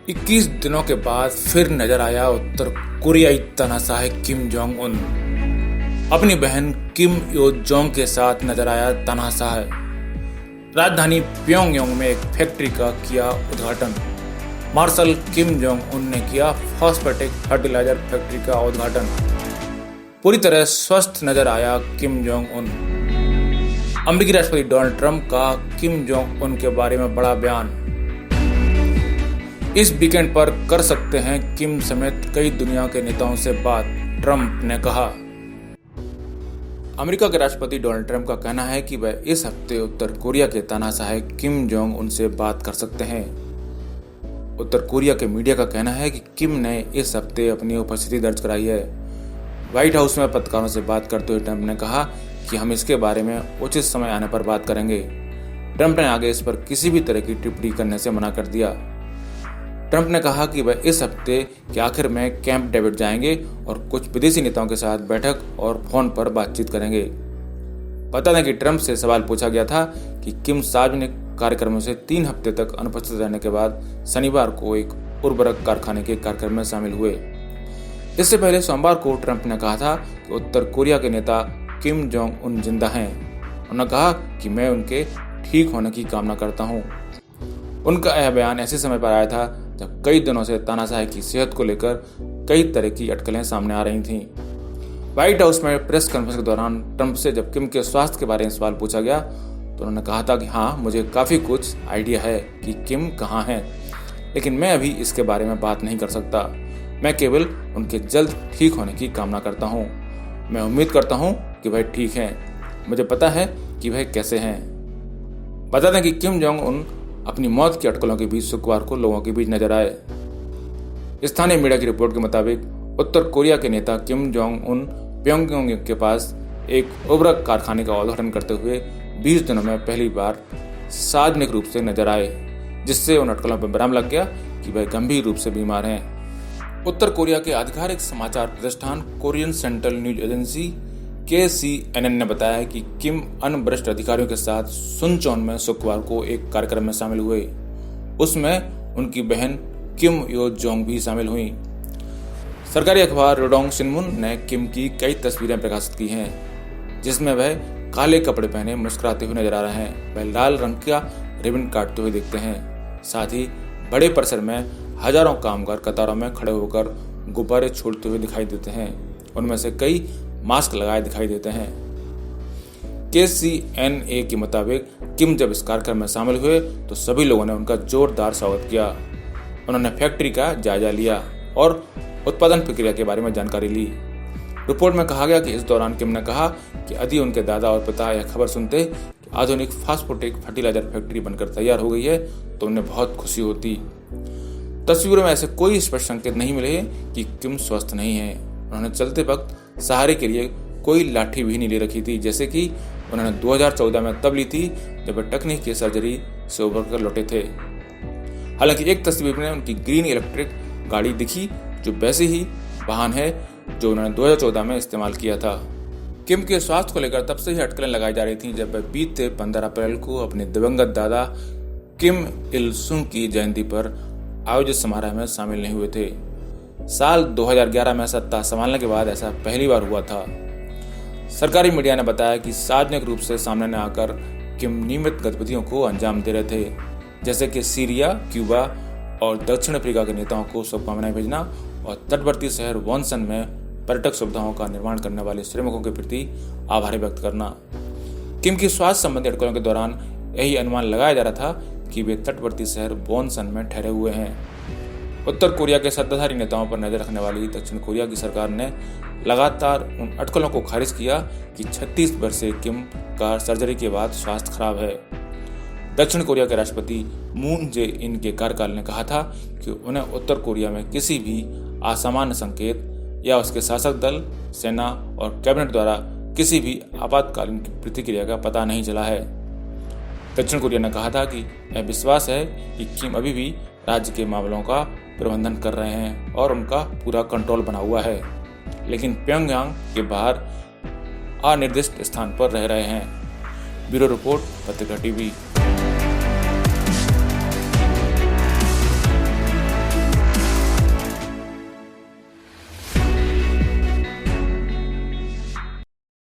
21 दिनों के बाद फिर नजर आया उत्तर कोरियाई तानाशाह किम जोंग उन। अपनी बहन किम यो जोंग के साथ नजर आया तानाशाह। राजधानी प्योंगयांग में एक फैक्ट्री का किया उद्घाटन। मार्शल किम जोंग उन ने किया फॉस्फेटिक फर्टिलाइजर फैक्ट्री का उद्घाटन। पूरी तरह स्वस्थ नजर आया किम जोंग उन। अमेरिकी राष्ट्रपति डोनाल्ड ट्रंप का किम जोंग उन के बारे में बड़ा बयान। इस वीकेंड पर कर सकते हैं किम समेत कई दुनिया के नेताओं से बात, ट्रंप ने कहा। अमेरिका के राष्ट्रपति डोनाल्ड ट्रंप का कहना है कि वह इस हफ्ते उत्तर कोरिया के तानाशाह किम जोंग उन से बात कर सकते हैं। उत्तर कोरिया के मीडिया का कहना है कि किम ने इस हफ्ते अपनी उपस्थिति दर्ज कराई है। व्हाइट हाउस में पत्रकारों से बात करते हुए ट्रंप ने कहा कि हम इसके बारे में उचित समय आने पर बात करेंगे। ट्रंप ने आगे इस पर किसी भी तरह की टिप्पणी करने से मना कर दिया। ट्रंप ने कहा कि वह इस हफ्ते के आखिर में कैंप डेविड जाएंगे और कुछ विदेशी नेताओं के साथ बैठक और फोन पर बातचीत करेंगे। बता दें कि ट्रंप से सवाल पूछा गया था कि किम सार्वजनिक कार्यक्रमों से 3 हफ्ते तक अनुपस्थित रहने के बाद शनिवार को एक उर्वरक कारखाने के कार्यक्रम में शामिल हुए। इससे पहले सोमवार को ट्रंप ने कहा था कि उत्तर कोरिया के नेता किम जोंग उन जिंदा हैं। उन्होंने कहा कि मैं उनके ठीक होने की कामना करता हूं। उनका यह बयान ऐसे समय पर आया था जब कई दिनों से तानाशाह की सेहत को लेकर कई तरह की अटकलें सामने आ रही थीं। व्हाइट हाउस में प्रेस कॉन्फ्रेंस के दौरान ट्रंप से जब किम के स्वास्थ्य के बारे में सवाल पूछा गया तो उन्होंने कहा था कि हाँ, मुझे काफ़ी कुछ आइडिया है कि किम कहाँ हैं, लेकिन मैं अभी इसके बारे में बात नहीं कर सकता। मैं केवल उनके जल्द ठीक होने की कामना करता हूँ। मैं उम्मीद करता हूँ कि वह ठीक हैं। मुझे पता है कि वह कैसे हैं। बता दें कि किम जोंग उन अपनी मौत की अटकलों के बीच शुक्रवार को लोगों के बीच नजर आए। स्थानीय मीडिया की रिपोर्ट के मुताबिक उत्तर कोरिया के नेता किम जोंग उन प्योंगयांग के पास एक उर्वरक कारखाने का उद्घाटन करते हुए 20 दिनों में पहली बार सार्वजनिक रूप से नजर आए, जिससे उन अटकलों पर भ्रम लग गया कि वह गंभीर रूप से बीमार हैं। उत्तर कोरिया के आधिकारिक समाचार प्रतिष्ठान Korean central news agency KCNN ने बताया कि किम अन्य वरिष्ठ अधिकारियों के साथ सुनचौन में शुक्रवार को एक कार्यक्रम में शामिल हुए। उसमें उनकी बहन किम यो जोंग भी शामिल हुई। सरकारी अखबार रोडोंग शिन्मुन ने किम की कई तस्वीरें प्रकाशित की हैं, जिसमें वह काले कपड़े पहने मुस्कुराते हुए नजर आ रहे हैं। वह लाल रंग का रिबन काटते हुए दिखते हैं। साथ ही बड़े परिसर में हजारों कामगार कतारों में खड़े होकर गुब्बारे छोड़ते हुए दिखाई देते हैं। उनमें से कई मास्क लगाए दिखाई देते हैं। KCNA के मुताबिक किम जब इस कार्यक्रम में शामिल हुए तो सभी लोगों ने उनका जोरदार स्वागत किया। उन्होंने फैक्ट्री का जायजा लिया और उत्पादन प्रक्रिया के बारे में जानकारी ली। रिपोर्ट में कहा गया कि इस दौरान किम ने कहा कि यदि उनके दादा और पिता यह खबर सुनते कि आधुनिक फॉस्फेटिक फर्टिलाइजर फैक्ट्री बनकर तैयार हो गई है तो उन्हें बहुत खुशी होती। तस्वीरों में ऐसे कोई स्पष्ट संकेत नहीं मिले कि किम स्वस्थ नहीं है। उन्होंने चलते वक्त सहारे के लिए कोई लाठी भी नहीं ले रखी थी, जैसे कि उन्होंने 2014 में तब ली थी जब वे तकनीकी सर्जरी से उबर कर लौटे थे। हालांकि एक तस्वीर में उनकी ग्रीन इलेक्ट्रिक गाड़ी दिखी, जो वैसे ही वाहन है जो उन्होंने 2014 में इस्तेमाल किया था। किम के स्वास्थ्य को लेकर तब से ही अटकलें लगाई जा रही थी जब वह बीते 15 अप्रैल को अपने दिवंगत दादा किम इल सुंग की जयंती पर आयोजित समारोह में शामिल नहीं हुए थे। साल 2011 में सत्ता संभालने के बाद ऐसा पहली बार हुआ था। सरकारी मीडिया ने बताया कि सार्वजनिक रूप से सामने न आकर किम नियमित गतिविधियों को अंजाम दे रहे थे, जैसे कि सीरिया, क्यूबा और दक्षिण अफ्रीका के नेताओं को शुभकामनाएं भेजना और तटवर्ती शहर वॉनसन में पर्यटक सुविधाओं का निर्माण करने वाले श्रमिकों के प्रति आभार व्यक्त करना। किम की स्वास्थ्य संबंधी अटकलों के दौरान यही अनुमान लगाया जा रहा था कि वे तटवर्ती शहर वॉनसन में ठहरे हुए हैं। उत्तर कोरिया के सत्ताधारी नेताओं पर नजर रखने वाली दक्षिण कोरिया की सरकार ने लगातार उन अटकलों को खारिज किया कि 36 वर्षीय किम का सर्जरी के बाद स्वास्थ्य खराब है। दक्षिण कोरिया के राष्ट्रपति मून जे इन के कार्यकाल ने कहा था कि उन्हें उत्तर कोरिया में किसी भी असामान्य संकेत या उसके शासक दल, सेना और कैबिनेट द्वारा किसी भी आपातकालीन प्रतिक्रिया का पता नहीं चला है। दक्षिण कोरिया ने कहा था कि यह विश्वास है कि किम अभी भी राज्य के मामलों का प्रबंधन कर रहे हैं और उनका पूरा कंट्रोल बना हुआ है, लेकिन प्योंगयांग के बाहर अनिर्दिष्ट स्थान पर रह रहे हैं। ब्यूरो रिपोर्ट, पत्रिका टीवी।